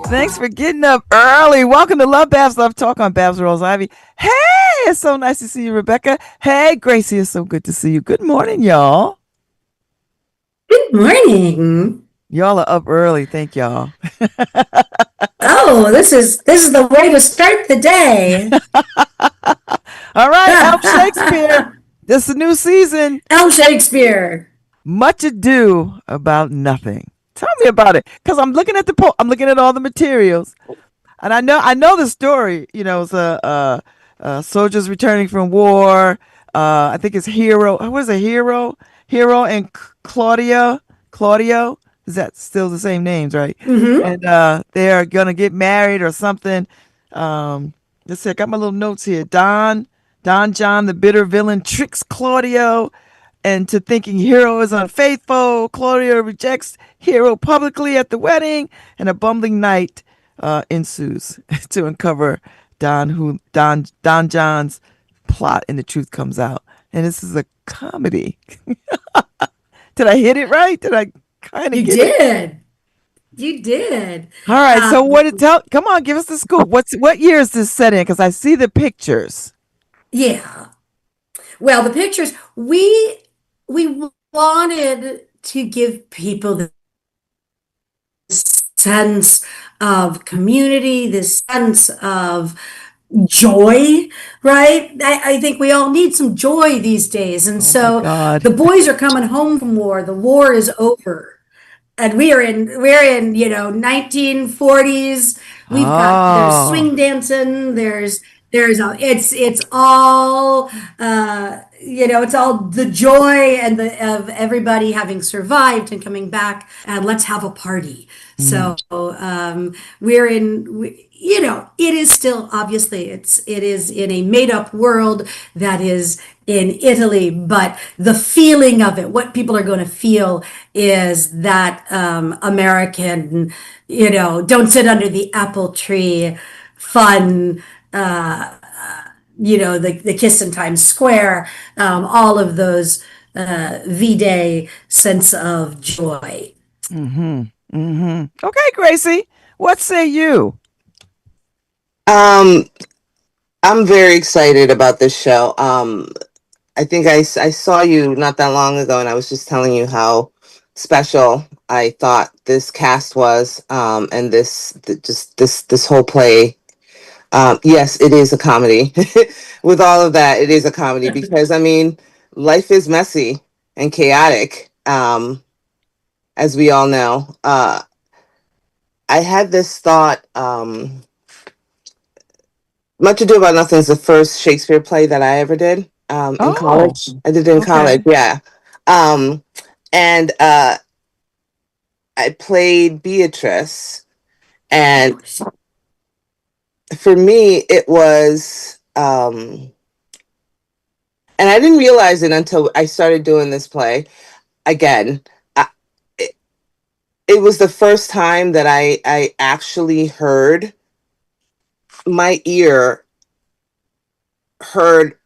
Thanks for getting up early. Welcome to Lovebabz Love Talk on Babz Rolls Ivy. Hey, it's so nice to see you, Rebecca. Hey, Gracie, it's so good to see you. Good morning, y'all. Good morning. Y'all are up early. Thank y'all. Oh, this is the way to start the day. All right, Elf Shakespeare. This is a new season. Elf Shakespeare. Much ado about nothing. Tell me about it, because I'm looking at I'm looking at all the materials, and I know the story. You know, it's soldiers returning from war. I think it's Hero. What is it? Hero and Claudio. Is that still the same names, right? Mm-hmm. And they are gonna get married or something. Let's see. I got my little notes here. Don John, the bitter villain, tricks Claudio into thinking Hero is unfaithful. Claudio rejects Hero publicly at the wedding, and a bumbling night ensues to uncover Don John's plot, and the truth comes out. And this is a comedy. Did I hit it right? Did I kind of You get it? did. You did. All right. So Um, what it tell? Come on, give us the scoop. What year is this set in? Because I see the pictures. yeah. Well, the pictures we wanted to give people the sense of community, this sense of joy, right? I think we all need some joy these days. And Oh my so God. the boys are coming home from war. The war is over. And we're in 1940s. We've got there's Oh. swing dancing, it's all it's all the joy and the of everybody having survived and coming back, and let's have a party. Mm. So we're in it is still, obviously, it is in a made up world that is in Italy, but the feeling of it, what people are going to feel, is that American, don't sit under the apple tree, fun, uh, the kiss in Times Square, all of those V-Day sense of joy. Mm-hmm. Mm-hmm. Okay, Gracie. What say you? Um, I'm very excited about this show. I think I saw you not that long ago, and I was just telling you how special I thought this cast was, and this whole play. Yes, it is a comedy. With all of that, it is a comedy because I mean, life is messy and chaotic, as we all know. I had this thought. Much Ado About Nothing is the first Shakespeare play that I ever did in Oh, college. I did it in college, okay. yeah. Um, and I played Beatrice. And for me, it was, and I didn't realize it until I started doing this play again. It, it was the first time that I actually heard, my ear heard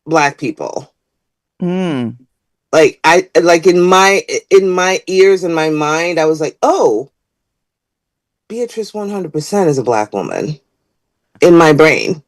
Black people. Mm. Like I like in my ears and my mind, I was like, oh, Beatrice 100% is a Black woman. In my brain,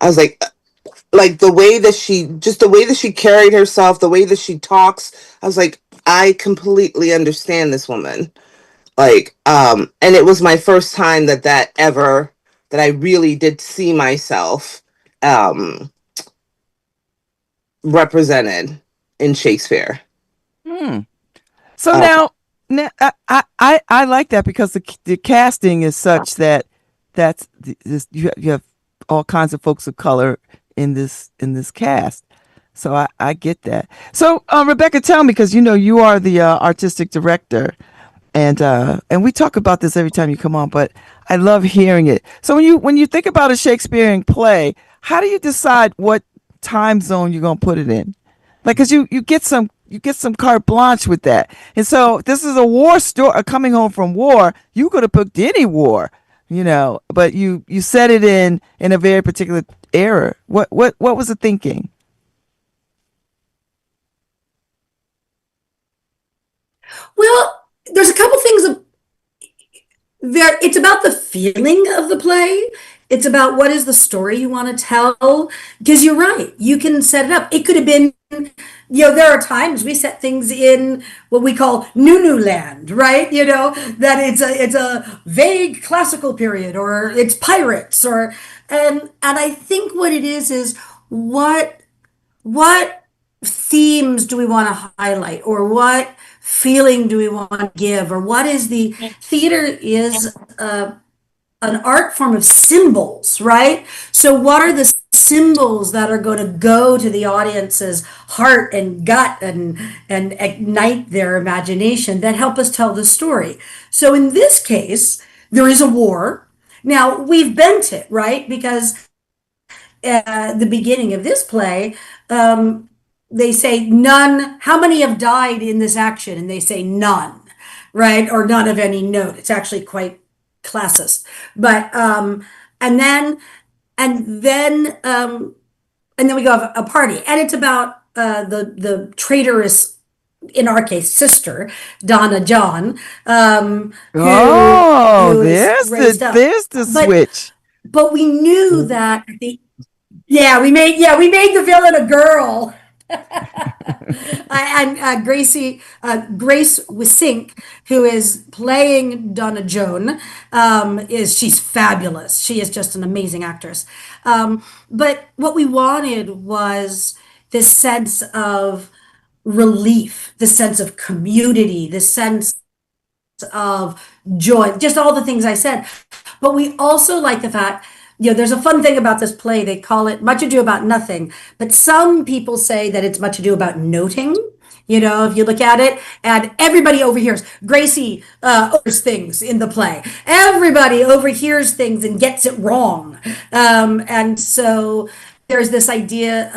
I was like the way that she carried herself, the way that she talks. I was like, I completely understand this woman. And it was my first time that I really did see myself um represented in Shakespeare. Hmm. So Uh, now I like that because the casting is such that you have all kinds of folks of color in this cast. So I get that. So Rebecca, tell me, because you are the artistic director, and we talk about this every time you come on, but I love hearing it. So when you think about a Shakespearean play, how do you decide what time zone you're gonna put it in? Like, cause you get some carte blanche with that. And so this is a war story, a coming home from war. You could have picked any war, but you set it in a very particular era? What was the thinking? Well, there's a couple things there. It's about the feeling of the play. It's about what is the story you want to tell. Because you're right, you can set it up. It could have been, there are times we set things in what we call Nunu land, right? That it's a vague classical period, or it's pirates, or and I think what it is what themes do we want to highlight, or what feeling do we want to give, or what is the theater is an art form of symbols, right? So what are the symbols that are going to go to the audience's heart and gut, and ignite their imagination, that help us tell the story? So in this case, there is a war. Now we've bent it, right? Because the beginning of this play, they say none. How many have died in this action? And they say none, right? Or none of any note. It's actually quite classist. But and then and then and then we go have a party, and it's about the traitorous, in our case, sister Donna John, Oh, who is raised up. there's the But switch. we knew that we made the villain a girl. And Grace Wisink, who is playing Donna Joan, she's fabulous. She is just an amazing actress. But what we wanted was this sense of relief, the sense of community, the sense of joy, just all the things I said. But we also like the fact, there's a fun thing about this play. They call it Much Ado About Nothing, but some people say that it's Much Ado About Noting. If you look at it, and everybody overhears. Gracie overhears things in the play. Everybody overhears things and gets it wrong. And so there's this idea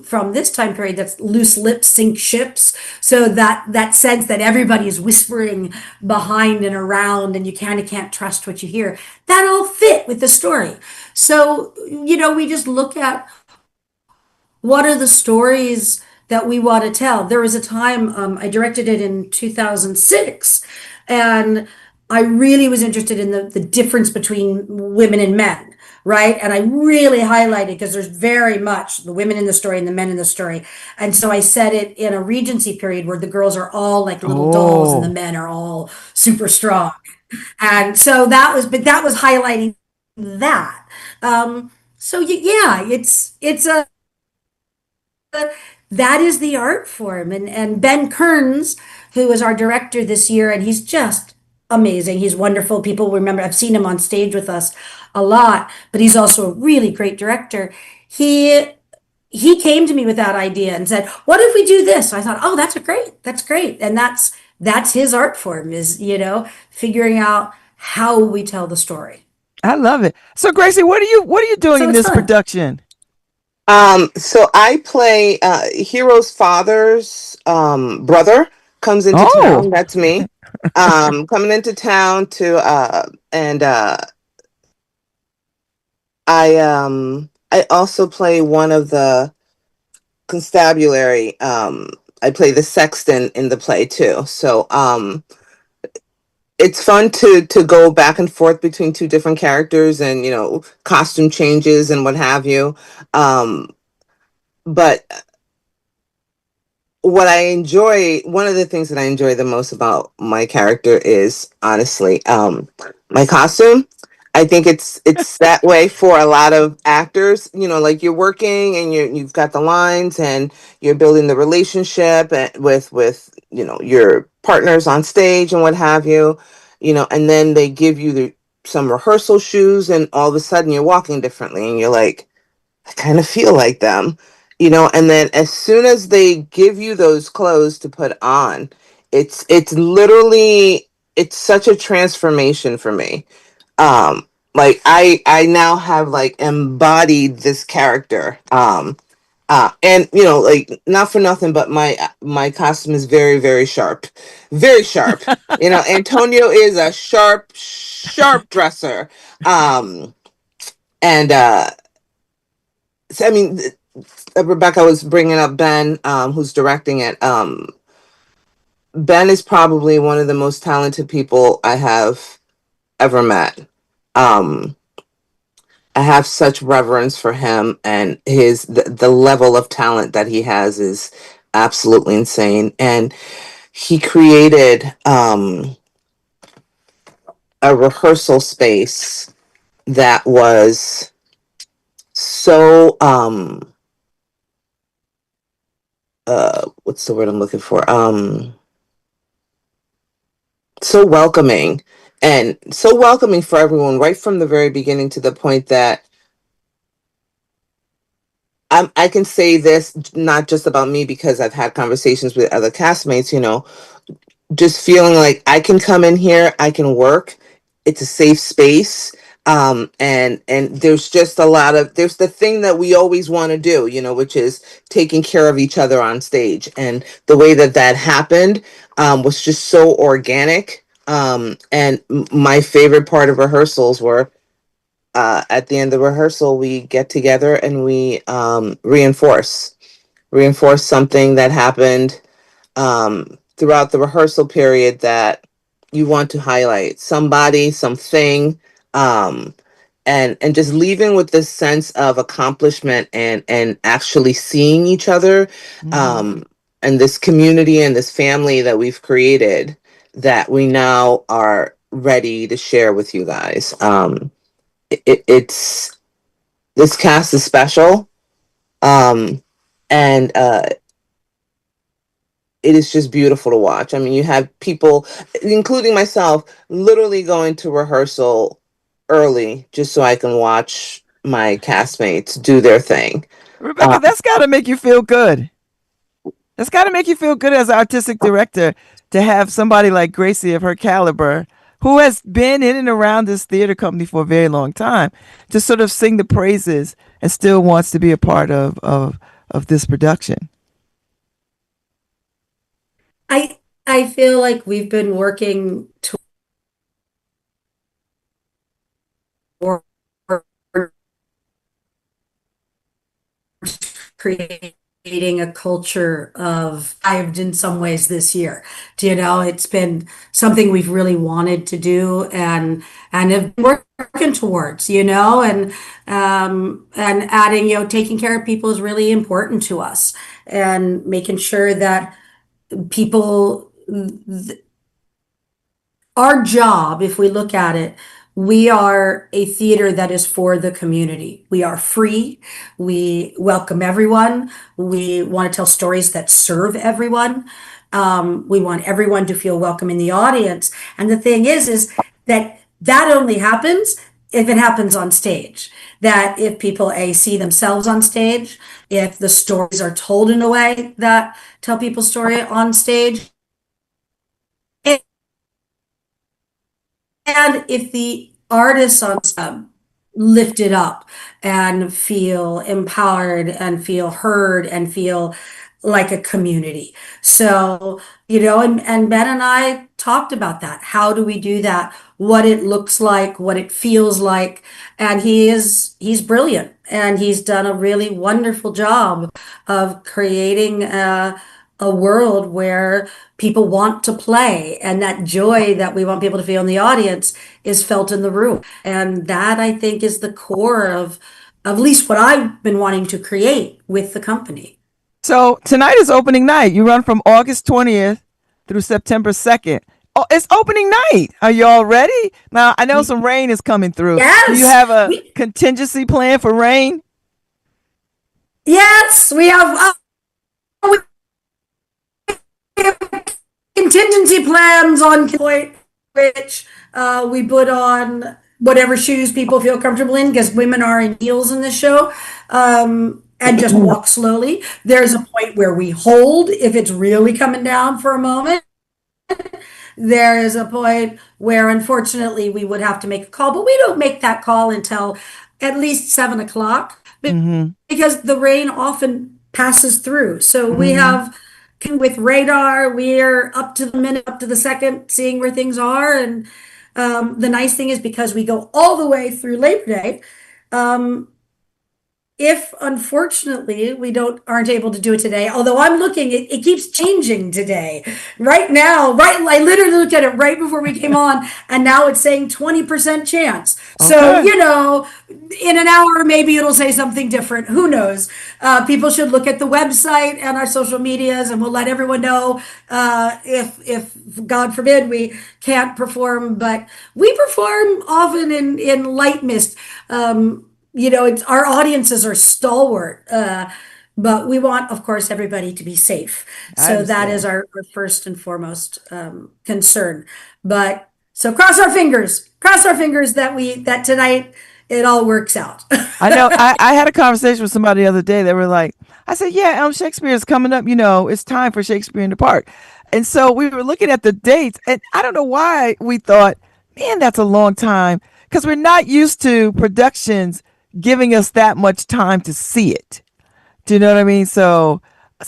from this time period that's loose lips sink ships. So that sense that everybody is whispering behind and around, and you kind of can't trust what you hear. That all fit with the story. So we just look at what are the stories that we want to tell. There was a time I directed it in 2006, and I really was interested in the difference between women and men, right? And I really highlighted, because there's very much the women in the story and the men in the story. And so I set it in a Regency period where the girls are all like little dolls and the Oh, men are all super strong. And so that was highlighting that. So yeah, it's a that is the art form. And Ben Kearns, who is our director this year, and he's just amazing. He's wonderful. People remember, I've seen him on stage with us a lot, but he's also a really great director. He came to me with that idea and said, "What if we do this?" I thought, "Oh, that's great," and that's his art form, is figuring out how we tell the story. I love it. So Gracie, what are you doing So in it's this fun. production? So I play Hero's father's brother comes into Oh, town. That's me. Coming into town to and I also play one of the constabulary. I play the sexton in the play too. So it's fun to go back and forth between two different characters, and costume changes and what have you. But one of the things that I enjoy the most about my character is honestly my costume. I think it's that way for a lot of actors. Like you're working and you've got the lines and you're building the relationship with your partners on stage and what have you. And then they give you some rehearsal shoes, and all of a sudden you're walking differently, and you're like, I kind of feel like them. And then as soon as they give you those clothes to put on, it's literally, it's such a transformation for me. Like I now have like embodied this character. And like, not for nothing, but my costume is very, very sharp. Very sharp. Antonio is a sharp dresser. And I mean, Rebecca was bringing up Ben, who's directing it. Ben is probably one of the most talented people I have ever met. Um, I have such reverence for him, and the level of talent that he has is absolutely insane. And he created a rehearsal space that was so what's the word I'm looking for? So welcoming, and so welcoming for everyone right from the very beginning, to the point that I can say this not just about me, because I've had conversations with other castmates, just feeling like I can come in here, I can work. It's a safe space. And there's just there's the thing that we always want to do, which is taking care of each other on stage. And the way that that happened, was just so organic. And my favorite part of rehearsals were, at the end of the rehearsal, we get together and we, reinforce something that happened, throughout the rehearsal period, that you want to highlight somebody, something, um, and just leaving with this sense of accomplishment, and actually seeing each other, Mm-hmm. um, and this community and this family that we've created, that we now are ready to share with you guys. It's This cast is special, and it is just beautiful to watch. I mean, you have people, including myself, literally going to rehearsal early just so I can watch my castmates do their thing. Uh, Rebecca, that's got to make you feel good. That's got to make you feel good as artistic director to have somebody like Gracie of her caliber, who has been in and around this theater company for a very long time, to sort of sing the praises and still wants to be a part of this production. I I feel like we've been working toward creating a culture of thrived in some ways this year. It's been something we've really wanted to do, and have been working towards, and adding, taking care of people is really important to us, and making sure that people, our job, if we look at it, we are a theater that is for the community. We are free. We welcome everyone. We want to tell stories that serve everyone. We want everyone to feel welcome in the audience. And the thing is that only happens if it happens on stage. That if people see themselves on stage, if the stories are told in a way that tell people's story on stage, and if the artists on lift it up and feel empowered and feel heard and feel like a community. So, and Ben and I talked about that. How do we do that? What it looks like, what it feels like. And he's brilliant, and he's done a really wonderful job of creating a world where people want to play, and that joy that we want people to feel in the audience is felt in the room. And that, I think, is the core of at least what I've been wanting to create with the company. So tonight is opening night. You run from August 20th through September 2nd. Oh, it's opening night. Are you all ready? Now, I know some rain is coming through. Do you Yes, have a contingency plan for rain? yes, we have contingency plans on point, which we put on whatever shoes people feel comfortable in, because women are in heels in this show, and just walk slowly. There's a point where we hold if it's really coming down for a moment. There is a point where, unfortunately, we would have to make a call, but we don't make that call until at least 7 o'clock, Mm-hmm. because the rain often passes through. So we Mm-hmm. have, with radar, we're up to the minute, up to the second, seeing where things are. And the nice thing is, because we go all the way through Labor Day, um, if unfortunately we aren't able to do it today, although I'm looking, it keeps changing today. Right now, right, I literally looked at it right before we came on, and now it's saying 20% chance. So, Okay. you know, in an hour, maybe it'll say something different. Who knows? People should look at the website and our social medias, and we'll let everyone know if God forbid we can't perform. But we perform often in light mist. It's our audiences are stalwart, but we want, of course, everybody to be safe. I So that is understand. our first and foremost concern. But so cross our fingers that tonight it all works out. I know I had a conversation with somebody the other day. They were like, I said, yeah, Shakespeare is coming up. It's time for Shakespeare in the Park. And so we were looking at the dates, and I don't know why we thought, man, that's a long time. Because we're not used to productions giving us that much time to see it. Do you know what I mean? So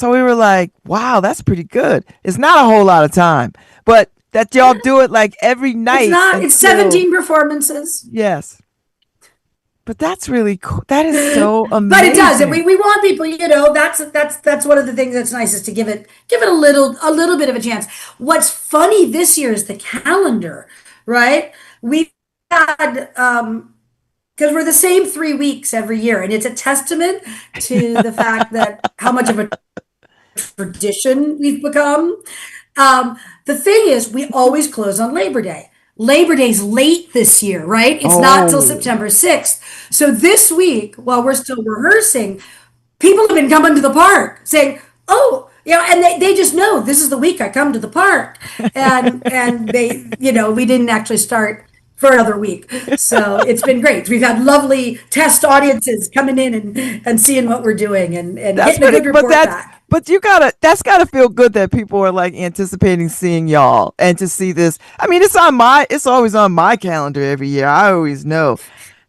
we were like, wow, that's pretty good. It's not a whole lot of time, but that y'all do it like every It's night not, it's until, 17 performances. yes. But that's really cool. That is so But it does, and amazing. we want people, that's one of the things that's nice is to give it a little bit of a chance. What's funny this year is the calendar, right? We had because we're the same 3 weeks every year, and it's a testament to the fact that how much of a tradition we've become. The thing is, we always close on Labor Day. Labor Day's late this year, right? It's not till Oh, September 6th. So this week, while we're still rehearsing, people have been coming to the park saying, oh, and they just know this is the week I come to the park. And we didn't actually start for another week. So it's been great. We've had lovely test audiences coming in and seeing what we're doing and that's getting a pretty. good report back. But that's gotta feel good that people are like anticipating seeing y'all and to see this. I mean, it's always on my calendar every year. I always know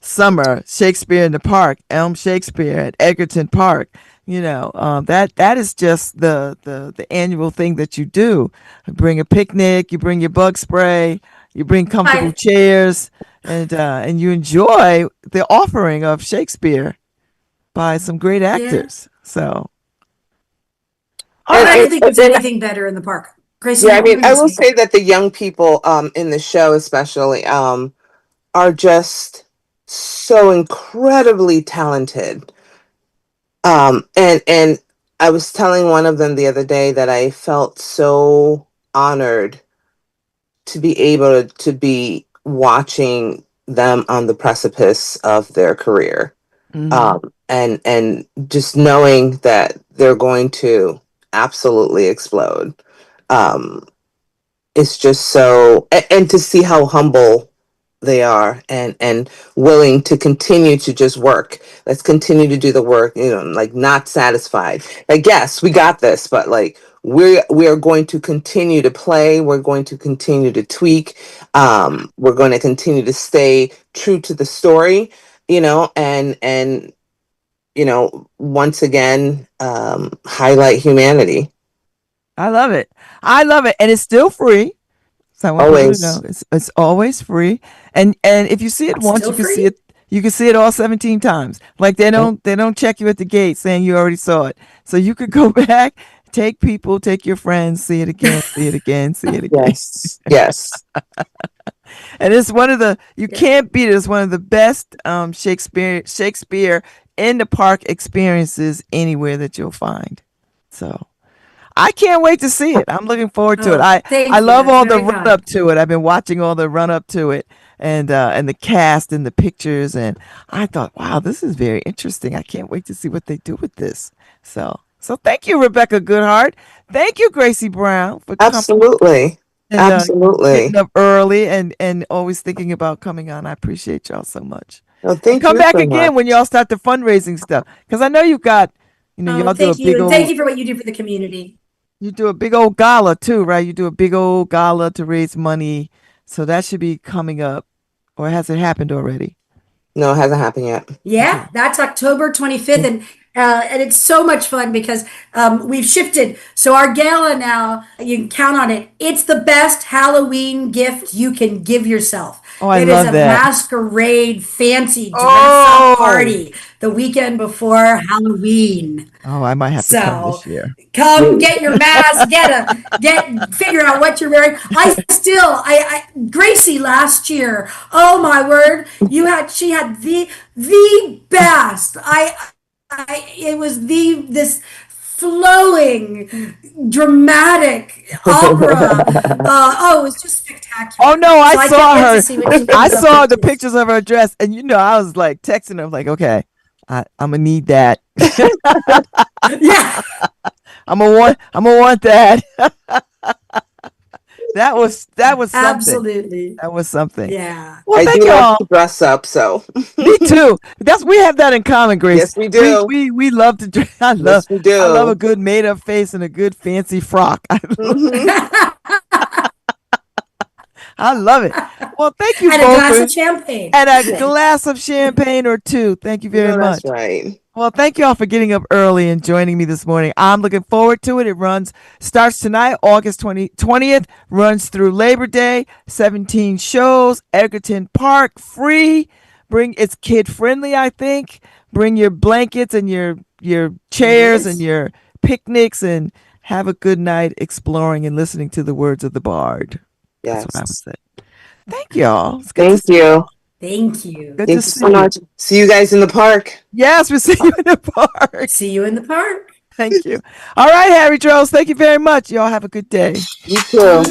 summer Shakespeare in the Park, Elm Shakespeare at Egerton Park. That is just the annual thing that you do. You bring a picnic, you bring your bug spray, you bring comfortable I, chairs, and you enjoy the offering of Shakespeare by some great yeah. actors. So, all I'd And, like right. to think there's anything better in the park. yeah, Gracie, I what mean, were you I will saying? say that the young people in the show, especially, are just so incredibly talented. And I was telling one of them the other day that I felt so honored to be able to be watching them on the precipice of their career, Hmm. and just knowing that they're going to absolutely explode. Um, it's just so, and to see how humble they are, and willing to continue to just work. Let's continue to do the work, like not satisfied, like, yes, we got this, but like we are going to continue to play, we're going to continue to tweak, we're going to continue to stay true to the story, and once again, highlight humanity. I love it. I love it, and it's still free. So I want people to know Always. it's always free. And if you see it once, Still you can see free? it. You can see it all 17 times. Like they don't check you at the gate saying you already saw it. So you could go back, take your friends, see it again, see it again, see it again. Yes, yes. And it's one of the you Yeah. can't beat it. It's one of the best Shakespeare in the Park experiences anywhere that you'll find. So I can't wait to see it. I'm looking forward to it. Oh, I thank you. love That's all the very run kind. up to it. I've been watching all the run up to it and the cast and the pictures, and I thought, wow, this is very interesting. I can't wait to see what they do with this. So thank you, Rebecca Goodhart. Thank you, Gracie Brown, for coming Absolutely. and getting Absolutely. up early and always thinking about coming on. I appreciate y'all so much. Well, And thank come you back so again when much. y'all start the fundraising stuff, because I know Oh, y'all do a thank you. big And thank old you for what you do for the community. You do a big old gala too, right? You do a big old gala to raise money. So that should be coming up. Or has it happened already? No, it hasn't happened yet. Yeah, Okay. that's October 25th. And And it's so much fun because we've shifted. So our gala now, you can count on it. It's the best Halloween gift you can give yourself. Oh, I It is love a that. masquerade, fancy dress up Oh, party the weekend before Halloween. oh, I might have to come So this year. come get your mask, figure out what you're wearing. I Gracie last year. Oh my word, she had the best. It was this flowing, dramatic opera. It was just Oh spectacular. no, I So I can't saw wait to her. see what she I brings up saw next the year. pictures of her dress, and I was like texting her, like, okay, I'm gonna need that. Yeah, I'm gonna want that. That was something. absolutely. That was something. Yeah. Well, I thank do love y'all. to dress up, so Me too. We have that in common, Grace. yes, we We do. we we love to dress. Yes, we I love a do. good made up face and a good fancy frock. Hmm. I love it. Well, thank you And a both glass for of champagne. and a Yeah, glass of champagne or two. Thank you you very know that's much. right. Well, thank you all for getting up early and joining me this morning. I'm looking forward to it. Starts tonight, August 20th, runs through Labor Day, 17 shows, Edgerton Park, free. It's kid friendly, I think. Bring your blankets and your It chairs and is. your picnics and have a good night exploring and listening to the words of the bard. That's what I would Yes. say. Thank y'all. It's good to Thank see you. y'all. Thank you. Good to Thank you see so you. much. See you guys in the park. Yes, we'll see you in the park. See you in the park. Thank you. All right, Harry Dros. Thank you very much. Y'all have a good day. You too.